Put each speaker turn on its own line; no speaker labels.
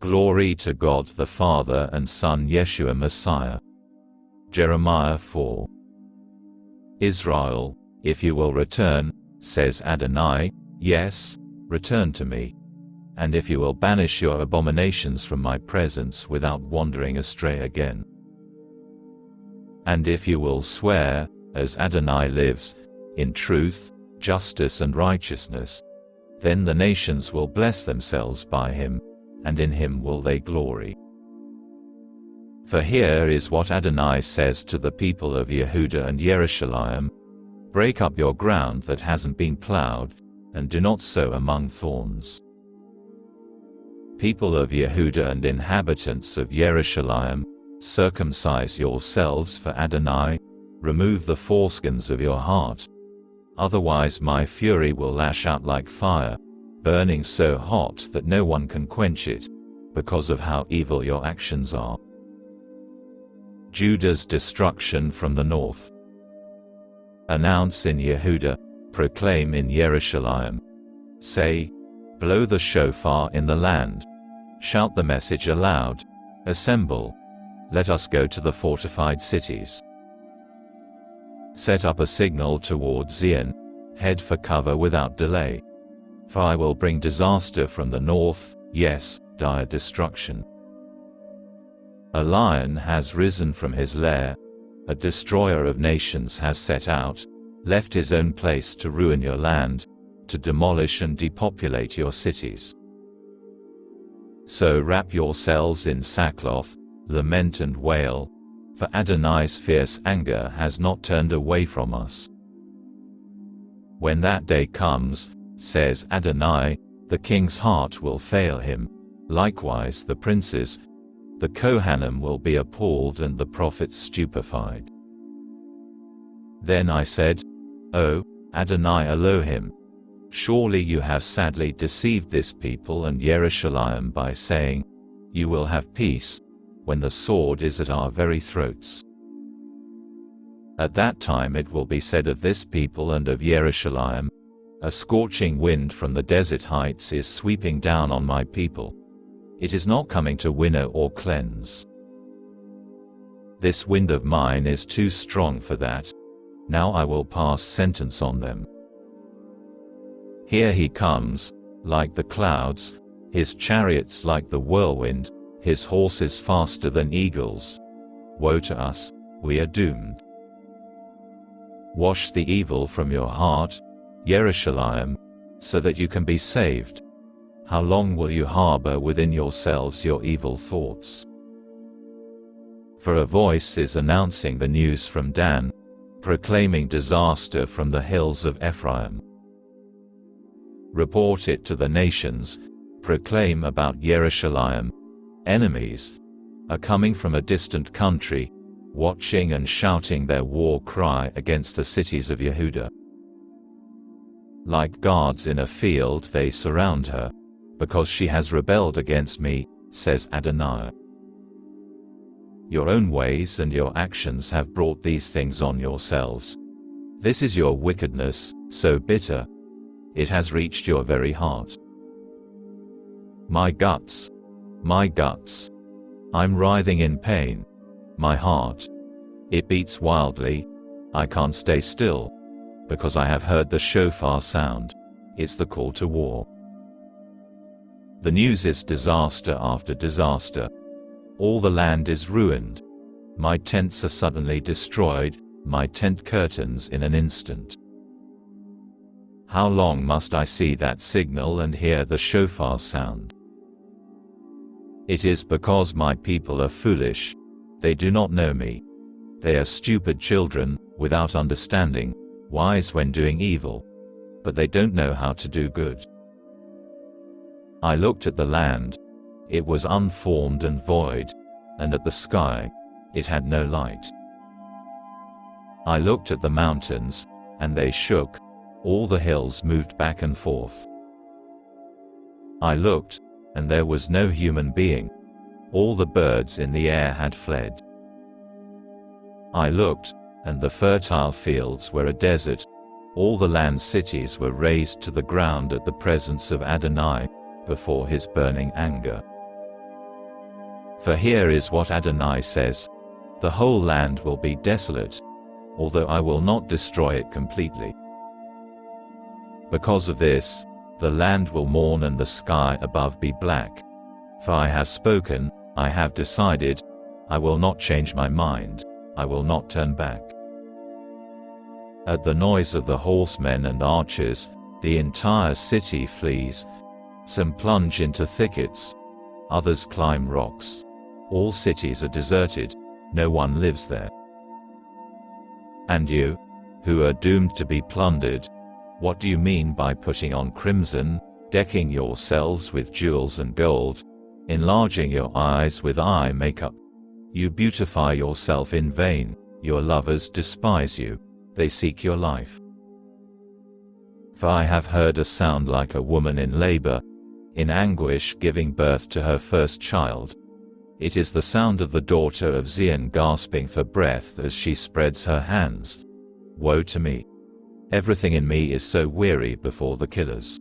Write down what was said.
Glory to God the Father and Son Yeshua Messiah. Jeremiah 4. Israel, if you will return, says Adonai, yes, return to me. And if you will banish your abominations from my presence without wandering astray again. And if you will swear, as Adonai lives, in truth, justice and righteousness, then the nations will bless themselves by him, and in him will they glory. For here is what Adonai says to the people of Yehuda and Jerusalem: break up your ground that hasn't been plowed, and do not sow among thorns. People of Yehuda and inhabitants of Jerusalem, circumcise yourselves for Adonai, remove the foreskins of your heart. Otherwise my fury will lash out like fire, burning so hot that no one can quench it, because of how evil your actions are. Judah's destruction from the north. Announce in Yehuda, proclaim in Jerusalem. Say, blow the shofar in the land. Shout the message aloud. Assemble. Let us go to the fortified cities. Set up a signal toward Zion. Head for cover without delay. For I will bring disaster from the north, yes, dire destruction. A lion has risen from his lair. A destroyer of nations has set out, left his own place to ruin your land, to demolish and depopulate your cities. So wrap yourselves in sackcloth, lament and wail, for Adonai's fierce anger has not turned away from us. When that day comes, says Adonai, the king's heart will fail him, likewise the princes, the Kohanim will be appalled and the prophets stupefied. Then I said, O Adonai Elohim, surely you have sadly deceived this people and Jerusalem by saying, you will have peace, when the sword is at our very throats. At that time it will be said of this people and of Jerusalem, a scorching wind from the desert heights is sweeping down on my people. It is not coming to winnow or cleanse. This wind of mine is too strong for that. Now I will pass sentence on them. Here he comes, like the clouds, his chariots like the whirlwind, his horses faster than eagles. Woe to us, we are doomed. Wash the evil from your heart, Jerusalem, so that you can be saved. How long will you harbor within yourselves your evil thoughts? For a voice is announcing the news from Dan, proclaiming disaster from the hills of Ephraim. Report it to the nations, proclaim about Jerusalem. Enemies are coming from a distant country, watching and shouting their war cry against the cities of Yehuda. Like guards in a field they surround her, because she has rebelled against me, says Adonai. Your own ways and your actions have brought these things on yourselves. This is your wickedness, so bitter. It has reached your very heart. My guts. My guts. I'm writhing in pain. My heart. It beats wildly. I can't stay still, because I have heard the shofar sound. It's the call to war. The news is disaster after disaster. All the land is ruined. My tents are suddenly destroyed, my tent curtains in an instant. How long must I see that signal and hear the shofar sound? It is because my people are foolish. They do not know me. They are stupid children, without understanding, wise when doing evil. But they don't know how to do good. I looked at the land. It was unformed and void, and at the sky. It had no light. I looked at the mountains, and they shook. All the hills moved back and forth. I looked, and there was no human being. All the birds in the air had fled. I looked, and the fertile fields were a desert. All the land cities were razed to the ground at the presence of Adonai, before his burning anger. For here is what Adonai says, the whole land will be desolate, although I will not destroy it completely. Because of this, the land will mourn and the sky above be black. For I have spoken, I have decided, I will not change my mind, I will not turn back. At the noise of the horsemen and archers, the entire city flees. Some plunge into thickets, others climb rocks. All cities are deserted, no one lives there. And you, who are doomed to be plundered, what do you mean by putting on crimson, decking yourselves with jewels and gold, enlarging your eyes with eye makeup? You beautify yourself in vain, your lovers despise you, they seek your life. For I have heard a sound like a woman in labor, in anguish giving birth to her first child. It is the sound of the daughter of Zion gasping for breath as she spreads her hands. Woe to me! Everything in me is so weary before the killers.